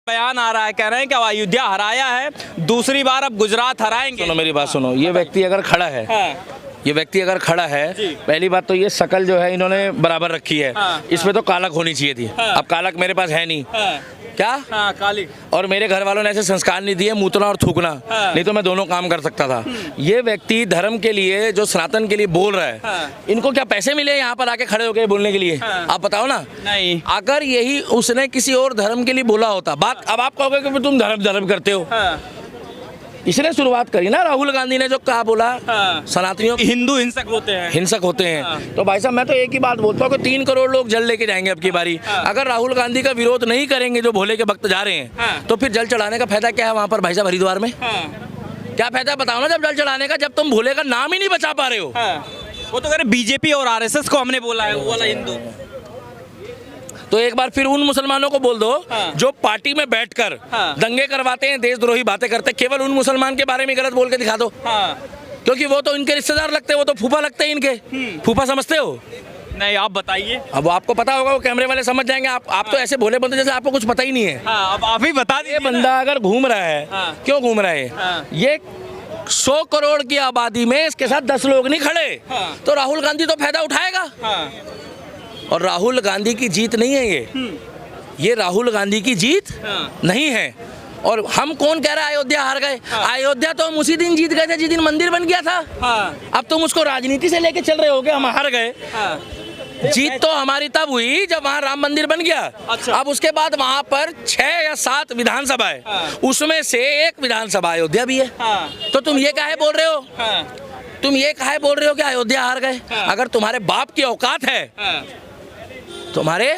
बयान आ रहा है, कह रहे हैं कि अब अयोध्या हराया है, दूसरी बार अब गुजरात हराएंगे। सुनो मेरी बात सुनो, ये व्यक्ति अगर खड़ा है, ये व्यक्ति अगर खड़ा है, पहली बात तो ये शकल जो है इन्होंने बराबर रखी है, इसमें तो कालक होनी चाहिए थी। अब कालक मेरे पास है नहीं। क्या? काली। और मेरे घर वालों ने ऐसे संस्कार नहीं दिए मूतना और थूकना, नहीं तो मैं दोनों काम कर सकता था। ये व्यक्ति धर्म के लिए, जो सनातन के लिए बोल रहा है, इनको क्या पैसे मिले यहाँ पर आके खड़े होकर बोलने के लिए? आप बताओ ना। नहीं। अगर यही उसने किसी और धर्म के लिए बोला होता, बात अब आप कहोगे कि तुम धर्म करते हो। इसने शुरुआत करी ना, राहुल गांधी ने जो कहा बोला सनातनियों हिंदू हिंसक होते हैं। तो भाई साहब मैं तो एक ही बात बोलता हूँ कि 3 करोड़ लोग जल लेके जाएंगे अब की बारी। अगर राहुल गांधी का विरोध नहीं करेंगे जो भोले के भक्त जा रहे हैं, तो फिर जल चढ़ाने का फायदा क्या है वहाँ पर भाई साहब हरिद्वार में? क्या फायदा बताओ ना जब जल चढ़ाने का, जब तुम भोले का नाम ही नहीं बचा पा रहे हो। वो तो कह रहे बीजेपी और आरएसएस को हमने बोला है, वो वाला हिंदू। तो एक बार फिर उन मुसलमानों को बोल दो जो पार्टी में बैठकर दंगे करवाते हैं, देशद्रोही बातें करते हैं, केवल उन मुसलमान के बारे में गलत बोल के दिखा दो। क्योंकि वो तो इनके रिश्तेदार लगते हैं, वो तो फूफा लगते हैं इनके। फूफा समझते हो? नहीं, आप बताइए। अब वो आपको पता होगा, वो कैमरे वाले समझ जाएंगे। आप तो ऐसे भोले बोलते जैसे आपको कुछ पता ही नहीं है। अब आप ही बता दीजिए। ये बंदा अगर घूम रहा है, क्यों घूम रहा है? ये 100 करोड़ की आबादी में इसके साथ 10 लोग नहीं खड़े, तो राहुल गांधी तो फायदा उठाएगा। और राहुल गांधी की जीत नहीं है ये राहुल गांधी की जीत नहीं है। और हम कौन कह रहा है अयोध्या हार गए? अयोध्या तो हम उसी दिन जीत गए थे जिस दिन मंदिर बन गया था। अब तुम उसको राजनीति से लेके चल रहे होगे हम हार गए। जीत तो हमारी तब हुई जब वहाँ राम मंदिर बन गया। अब उसके बाद वहाँ पर 6 या 7 विधानसभा है, उसमें से एक विधानसभा अयोध्या भी है। तो तुम ये काहे बोल रहे हो? तुम ये काहे बोल रहे हो कि अयोध्या हार गए? अगर तुम्हारे बाप की औकात है, तुम्हारे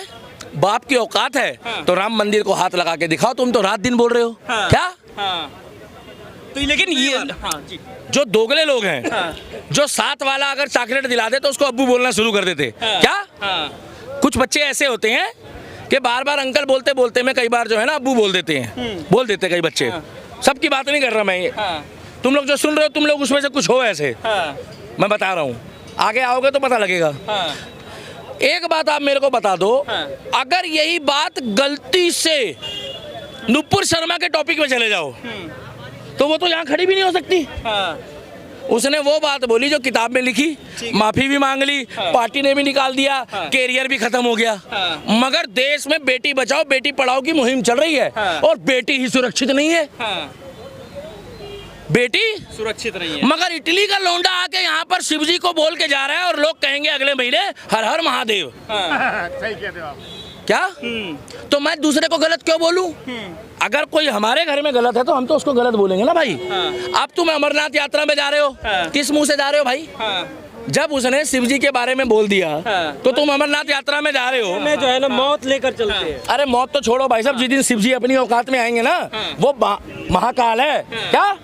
बाप की औकात है, तो राम मंदिर को हाथ लगा के दिखाओ। तुम तो रात दिन बोल रहे हो। क्या? तो लेकिन ये जो दोगले लोग हैं, जो 7 वाला अगर चॉकलेट दिला दे तो उसको अब्बू बोलना शुरू कर देते। क्या? कुछ बच्चे ऐसे होते हैं कि बार बार अंकल बोलते बोलते में कई बार जो है ना अब्बू बोल देते हैं, बोल देते कई बच्चे। सबकी बात नहीं कर रहा मैं, ये तुम लोग जो सुन रहे हो, तुम लोग उसमें से कुछ हो ऐसे। मैं बता रहा हूँ, आगे आओगे तो पता लगेगा। एक बात आप मेरे को बता दो, अगर यही बात गलती से नुपुर शर्मा के टॉपिक में चले जाओ, तो वो तो यहाँ खड़ी भी नहीं हो सकती। उसने वो बात बोली जो किताब में लिखी, माफी भी मांग ली, पार्टी ने भी निकाल दिया, कैरियर भी खत्म हो गया। मगर देश में बेटी बचाओ बेटी पढ़ाओ की मुहिम चल रही है, और बेटी ही सुरक्षित नहीं है। बेटी सुरक्षित नहीं है। मगर इटली का लौंडा आके यहाँ पर शिव जी को बोल के जा रहा है, और लोग कहेंगे अगले महीने हर हर महादेव। सही कहते हो आप। क्या? तो मैं दूसरे को गलत क्यों बोलूं? अगर कोई हमारे घर में गलत है तो हम तो उसको गलत बोलेंगे ना भाई। अब तुम अमरनाथ यात्रा में जा रहे हो, किस मुंह से जा रहे हो भाई? जब उसने शिव जी के बारे में बोल दिया, तो तुम अमरनाथ यात्रा में जा रहे हो। में जो है ना मौत लेकर चलते हैं। अरे मौत तो छोड़ो भाई साहब, जिस दिन शिव जी अपनी औकात में आएंगे ना, वो महाकाल है। क्या?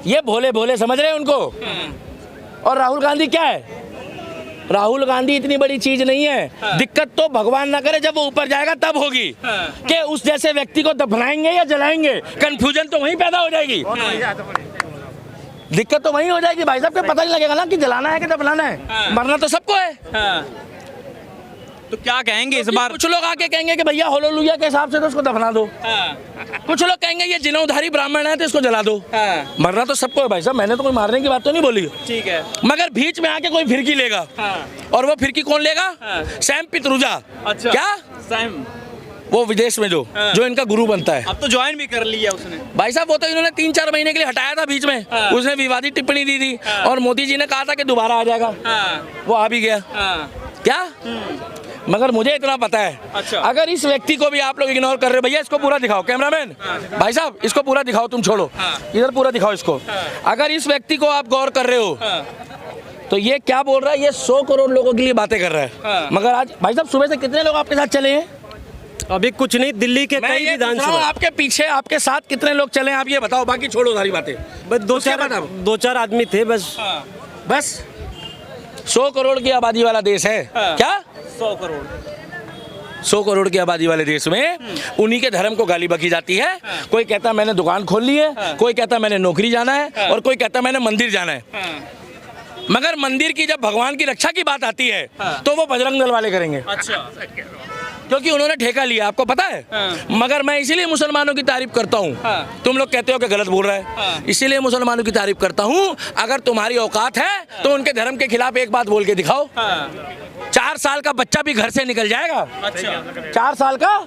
ये भोले भोले समझ रहे हैं उनको। और राहुल गांधी क्या है? राहुल गांधी इतनी बड़ी चीज नहीं है। दिक्कत तो भगवान ना करे जब वो ऊपर जाएगा तब होगी, कि उस जैसे व्यक्ति को दफनाएंगे या जलाएंगे। कंफ्यूजन तो वहीं पैदा हो जाएगी, दिक्कत तो वहीं हो जाएगी भाई साहब, के पता नहीं लगेगा ना कि जलाना है कि दफनाना है। मरना तो सबको है। तो क्या कहेंगे इस बार? कुछ लोग आके कहेंगे कि भैया होलोलुया के हिसाब से तो उसको दफना दो। कुछ लोग कहेंगे ये जिनौधारी ब्राह्मण है तो इसको जला दो। मरना तो सबको है भाई साहब, मैंने तो कोई मारने की बात तो नहीं बोली। ठीक है। मगर बीच में आके कोई फिरकी लेगा, और वो फिरकी कौन लेगा? सैम पित्रोदा। अच्छा। क्या? सैम, वो विदेश में जो इनका गुरु बनता है। अब तो ज्वाइन भी कर लिया उसने। भाई साहब वो तो इन्होंने 3-4 महीने के लिए हटाया था बीच में। उसने विवादित टिप्पणी दी थी, और मोदी जी ने कहा था कि दोबारा आ जाएगा। वो आ भी गया। क्या? मगर मुझे इतना पता है, अच्छा, अगर इस व्यक्ति को भी आप लोग इग्नोर कर रहे हो, भैया इसको पूरा दिखाओ कैमरामैन। भाई साहब इसको पूरा दिखाओ, तुम छोड़ो, इधर पूरा दिखाओ इसको। अगर इस व्यक्ति को आप गौर कर रहे हो, तो ये क्या बोल रहा है? ये 100 करोड़ लोगों के लिए बातें कर रहा है। मगर आज भाई साहब सुबह से कितने लोग आपके साथ चले हैं? अभी कुछ नहीं, दिल्ली के कई विधानसभा। आपके पीछे आपके साथ कितने लोग चले हैं आप ये बताओ, बाकी छोड़ो सारी बातें। बस 2-4 आदमी थे बस। बस 100 करोड़ की आबादी वाला देश है। क्या? 100 करोड़ की आबादी वाले देश में उन्हीं के धर्म को गाली बकी जाती है। कोई कहता मैंने दुकान खोल ली है, कोई कहता मैंने नौकरी जाना है, और कोई कहता मैंने मंदिर जाना है। मगर मंदिर की जब भगवान की रक्षा की बात आती है, तो वो बजरंग दल वाले करेंगे। अच्छा। क्योंकि उन्होंने ठेका लिया, आपको पता है। मगर मैं इसीलिए मुसलमानों की तारीफ करता हूँ। तुम लोग कहते हो कि गलत बोल रहा है, इसीलिए मुसलमानों की तारीफ करता हूँ। अगर तुम्हारी औकात है तो उनके धर्म के खिलाफ एक बात बोल के दिखाओ। 4 साल का बच्चा भी घर से निकल जाएगा। अच्छा 4 साल का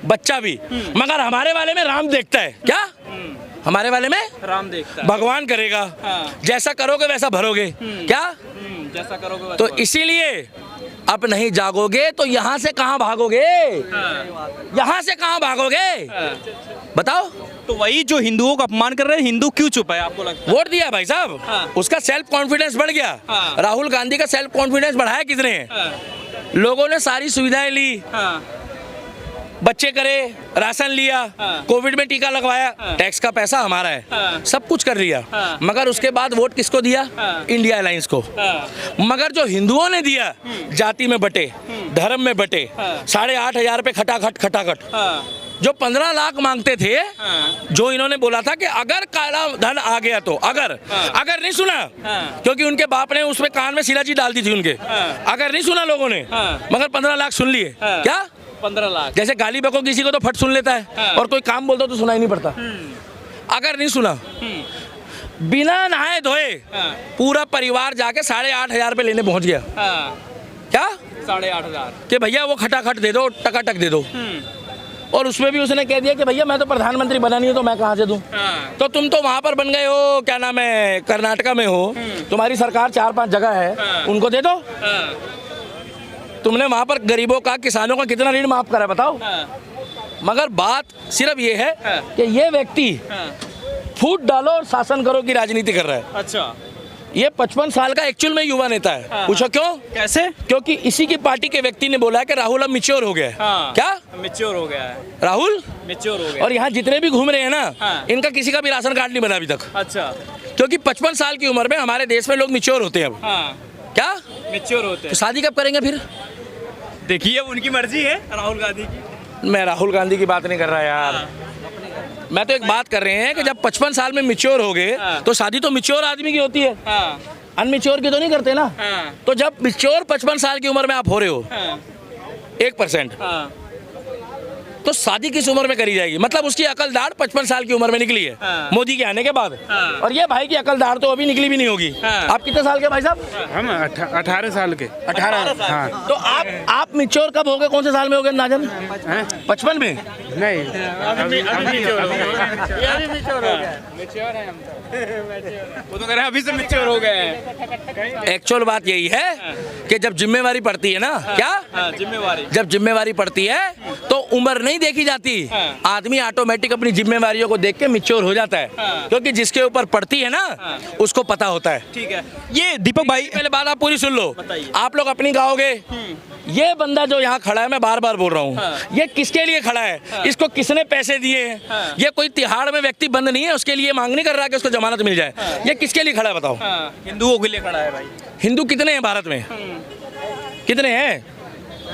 बच्चा भी। मगर हमारे वाले में राम देखता है क्या? हमारे वाले में राम देखता है, भगवान करेगा। जैसा करोगे वैसा भरोगे क्या? जैसा करोगे तो इसीलिए अब नहीं जागोगे तो यहाँ से कहाँ भागोगे? यहाँ से कहाँ भागोगे बताओ? तो वही जो हिंदुओं का अपमान कर रहे हैं, हिंदू क्यों चुप है आपको लगता है? वोट दिया भाई साहब, उसका सेल्फ कॉन्फिडेंस बढ़ गया। राहुल गांधी का सेल्फ कॉन्फिडेंस बढ़ाया किसने? लोगों ने सारी सुविधाएं ली, बच्चे करे, राशन लिया, कोविड में टीका लगवाया, टैक्स का पैसा हमारा है, सब कुछ कर लिया। मगर उसके बाद वोट किसको दिया? इंडिया अलायंस को। मगर जो हिंदुओं ने दिया, जाति में बटे, धर्म में बटे, 8,500 पे खटाखट जो 15 लाख मांगते थे, जो इन्होंने बोला था कि अगर काला धन आ गया तो, अगर नहीं सुना, क्योंकि उनके बाप ने उसमें कान में सिराजी डाल दी थी उनके, अगर नहीं सुना लोगों ने, मगर 15 लाख सुन लिए। क्या 15 लाख? जैसे गाली बको किसी को तो फट सुन लेता है, और कोई काम बोलता तो सुनाई नहीं पड़ता। अगर नहीं सुना, बिना नहाए धोए पूरा परिवार जाके 8,500 पे लेने पहुंच गया। क्या 8,500 कि भैया वो खटाखट दे दो, टकाटक दे दो। और उसमें भी उसने कह दिया कि भैया मैं तो प्रधानमंत्री बना नहीं हूं तो मैं कहां से दूं? तो तुम तो वहां पर बन गए हो, क्या नाम है, कर्नाटका में हो, तुम्हारी सरकार 4-5 जगह है, उनको दे दो। तुमने वहां पर गरीबों का, किसानों का कितना ऋण माफ करा बताओ? मगर बात सिर्फ ये है कि ये व्यक्ति फूट डालो और शासन करो की राजनीति कर रहा है। अच्छा, ये 55 साल का एक्चुअल में युवा नेता है। पूछो क्यों? कैसे? क्योंकि इसी की पार्टी के व्यक्ति ने बोला है कि राहुल अब मैच्योर हो गया है। क्या मैच्योर हो गया है? राहुल मैच्योर हो गया। और यहाँ जितने भी घूम रहे हैं ना, इनका किसी का भी राशन कार्ड नहीं बना अभी तक। अच्छा, क्योंकि 55 साल की उम्र में हमारे देश में लोग मैच्योर होते हैं अब। क्या मैच्योर होते तो हैं? शादी कब करेंगे फिर? देखिए उनकी मर्जी है, राहुल गांधी की। मैं राहुल गांधी की बात नहीं कर रहा यार, मैं तो एक बात कर रहे हैं कि जब 55 साल में मैच्योर हो गए तो शादी तो मैच्योर आदमी की होती है, अनमेच्योर की तो नहीं करते ना। तो जब मैच्योर 55 साल की उम्र में आप हो रहे हो 1%, तो शादी किस उम्र में करी जाएगी? मतलब उसकी अकल दाढ़ 55 साल की उम्र में निकली है मोदी के आने के बाद, और ये भाई की अकल दाढ़ तो अभी निकली भी नहीं होगी। आप कितने साल के भाई साहब? हम 18 साल के। 18। हाँ। तो आप मैच्योर कब हो गए? कौन से साल में हो गए नाजन? 55 में? नहीं, अभी वो तो कह रहे हैं अभी से मैच्योर हो गए हैं। एक्चुअल बात यही है कि जब जिम्मेवारी पड़ती है ना, क्या जिम्मेवारी, जब जिम्मेवारी पड़ती है तो उम्र नहीं देखी जाती, आदमी ऑटोमेटिक अपनी जिम्मेवारियों को देख के मैच्योर हो जाता है। क्योंकि जिसके ऊपर पड़ती है ना, उसको पता होता है। ठीक है। ये दीपक भाई, पहले बात आप पूरी सुन लो, बताइए। आप लोग अपनी गाओगे। ये बंदा जो यहाँ खड़ा है, मैं बार बार बोल रहा हूँ, ये किसके लिए खड़ा है? इसको किसने पैसे दिए हैं? ये कोई तिहाड़ में व्यक्ति बंद नहीं है, उसके लिए मांग नहीं कर रहा कि उसको जमानत मिल जाए। ये किसके लिए खड़ा है बताओ? हिंदुओं के लिए खड़ा है भाई। हिंदू कितने हैं भारत में? कितने हैं?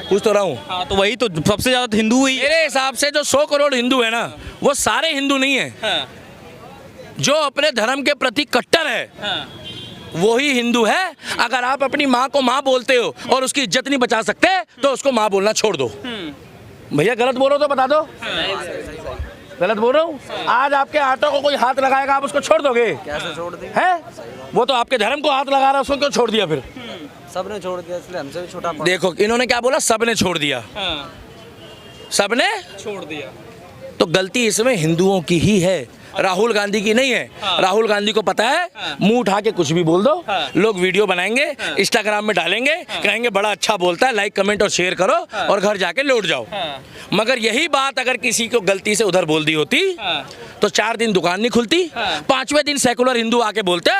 पूछ तो रहा हूँ। हाँ, तो वही तो सबसे ज्यादा तो हिंदू ही है। मेरे हिसाब से जो 100 करोड़ हिंदू है ना, वो सारे हिंदू नहीं है। जो अपने धर्म के प्रति कट्टर है वो ही हिंदू है। अगर आप अपनी माँ को माँ बोलते हो और उसकी इज्जत नहीं बचा सकते तो उसको माँ बोलना छोड़ दो। भैया गलत बोल रहे हो तो बता दो। गलत बोल रहा हूँ? आज आपके ऑटो को कोई हाथ लगाएगा, आप उसको छोड़ दोगे? कैसे छोड़ देंगे? हैं? वो तो आपके धर्म को हाथ लगा रहा है, उसको क्यों छोड़ दिया फिर? सबने छोड़ दिया, इसलिए हमसे भी छोटा पड़ा। देखो इन्होंने क्या बोला, सबने छोड़ दिया। सबने छोड़ दिया। तो गलती इसमें हिंदुओं की ही है, राहुल गांधी की नहीं है। राहुल गांधी को पता है मुंह उठा के कुछ भी बोल दो, लोग वीडियो बनाएंगे, इंस्टाग्राम में डालेंगे, कहेंगे बड़ा अच्छा बोलता है, लाइक कमेंट और शेयर करो और घर जाके लौट जाओ। मगर यही बात अगर किसी को गलती से उधर बोल दी होती तो 4 दिन दुकान नहीं खुलती, 5वें दिन सेकुलर हिंदू आके बोलते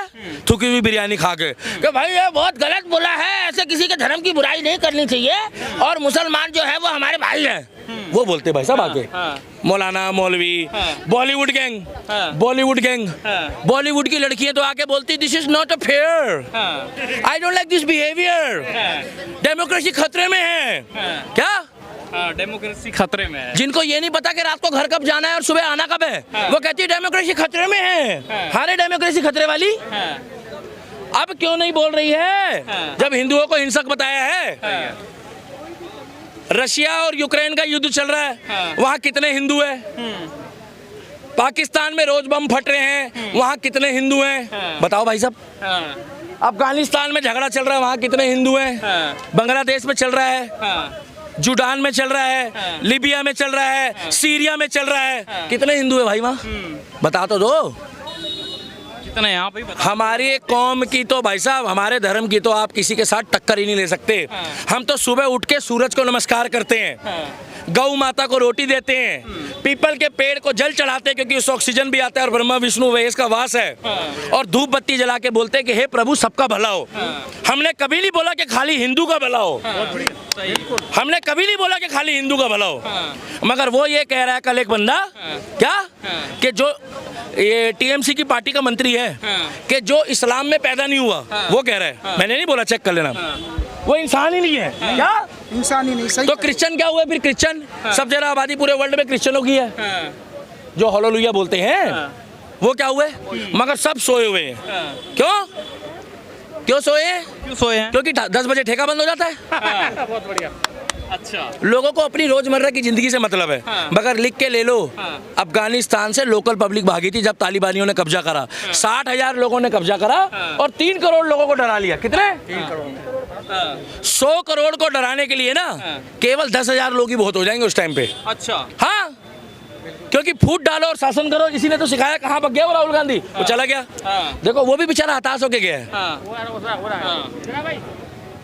थुकी हुई बिरयानी खा के कि भाई ये बहुत गलत बोला है, ऐसे किसी के धर्म की बुराई नहीं करनी चाहिए और मुसलमान जो है वो हमारे भाई है। वो बोलते भाई साहब आके मौलाना, मौलवी, बॉलीवुड गैंग, बॉलीवुड गैंग, बॉलीवुड की लड़कियां तो आके बोलती this is not a fair, I don't like this behaviour, democracy खतरे में है। क्या डेमोक्रेसी खतरे में है? जिनको ये नहीं पता कि रात को घर कब जाना है और सुबह आना कब है, वो कहती है डेमोक्रेसी खतरे में है। हारे डेमोक्रेसी खतरे वाली अब क्यों नहीं बोल रही है जब हिंदुओं को हिंसक बताया है? रशिया और यूक्रेन का युद्ध चल रहा है, वहाँ कितने हिंदू हैं? पाकिस्तान में रोज बम फट रहे हैं, वहाँ कितने हिंदू हैं? बताओ भाई साहब। अफगानिस्तान में झगड़ा चल रहा है, वहाँ कितने हिंदू हैं? बांग्लादेश में चल रहा है, जूडान में चल रहा है, लीबिया में चल रहा है, सीरिया में चल रहा है, कितने हिंदू है भाई वहाँ? बता तो दो। कितने यहाँ पे बता। हमारी कौम की तो भाई साहब, हमारे धर्म की तो आप किसी के साथ टक्कर ही नहीं ले सकते। हम तो सुबह उठ के सूरज को नमस्कार करते हैं, गौ माता को रोटी देते हैं, पीपल के पेड़ को जल चढ़ाते हैं क्योंकि उससे ऑक्सीजन भी आता है और ब्रह्मा विष्णु महेश का वास है, और धूप बत्ती जला के बोलते हैं कि हे प्रभु सबका भला हो। हमने कभी नहीं बोला कि खाली हिंदू का भला हो, हमने कभी नहीं बोला कि खाली हिंदू का भला हो। मगर वो ये कह रहा है कल एक बंदा, क्या कि जो ये टीएमसी की पार्टी का मंत्री है कि जो इस्लाम में पैदा नहीं हुआ, वो कह रहा है। मैंने नहीं बोला, चेक कर लेना, वो इंसान ही नहीं है। क्या इंसान ही नहीं, सही। तो क्रिश्चियन क्या हुए फिर? क्रिश्चियन सब जगह आबादी पूरे वर्ल्ड में क्रिश्चियनों की है, जो हालेलुया बोलते हैं, वो क्या हुए? मगर सब सोए हुए हैं। क्यों सोए हैं? क्यों सोए हैं? क्योंकि 10 बजे ठेका बंद हो जाता है। बहुत बढ़िया। अच्छा। लोगों को अपनी रोजमर्रा की जिंदगी से मतलब है। मगर लिख के ले लो, अफगानिस्तान से लोकल पब्लिक भागी थी जब तालिबानियों ने कब्जा करा। 60,000 लोगों ने कब्जा करा और 3 करोड़ लोगों को डरा लिया। कितने? 3 करोड़। 100 करोड़ को डराने के लिए ना केवल 10,000 लोग ही बहुत हो जाएंगे उस टाइम पे। अच्छा। हाँ, क्योंकि फूट डालो और शासन करो, इसी ने तो सिखाया। कहाँ भाग गया वो राहुल गांधी? वो चला गया। देखो वो भी बेचारा हताश होके गया है,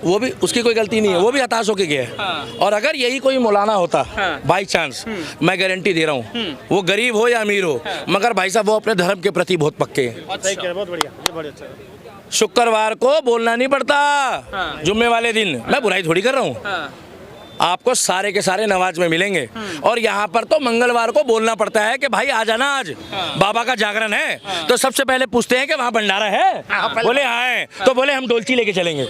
वो भी, उसकी कोई गलती नहीं है, वो भी हताश होके गया है। और अगर यही कोई मौलाना होता बाई चांस, मैं गारंटी दे रहा हूँ, वो गरीब हो या अमीर हो, मगर भाई साहब वो अपने धर्म के प्रति बहुत पक्के हैं। बहुत बढ़िया। शुक्रवार को बोलना नहीं पड़ता, जुम्मे वाले दिन। मैं बुराई थोड़ी कर रहा हूँ, आपको सारे के सारे नमाज में मिलेंगे। और यहाँ पर तो मंगलवार को बोलना पड़ता है कि भाई आ जाना, आज बाबा का जागरण है। तो सबसे पहले पूछते हैं कि वहाँ भंडारा है, बोले हाँ है, तो बोले हम डोलची लेके चलेंगे।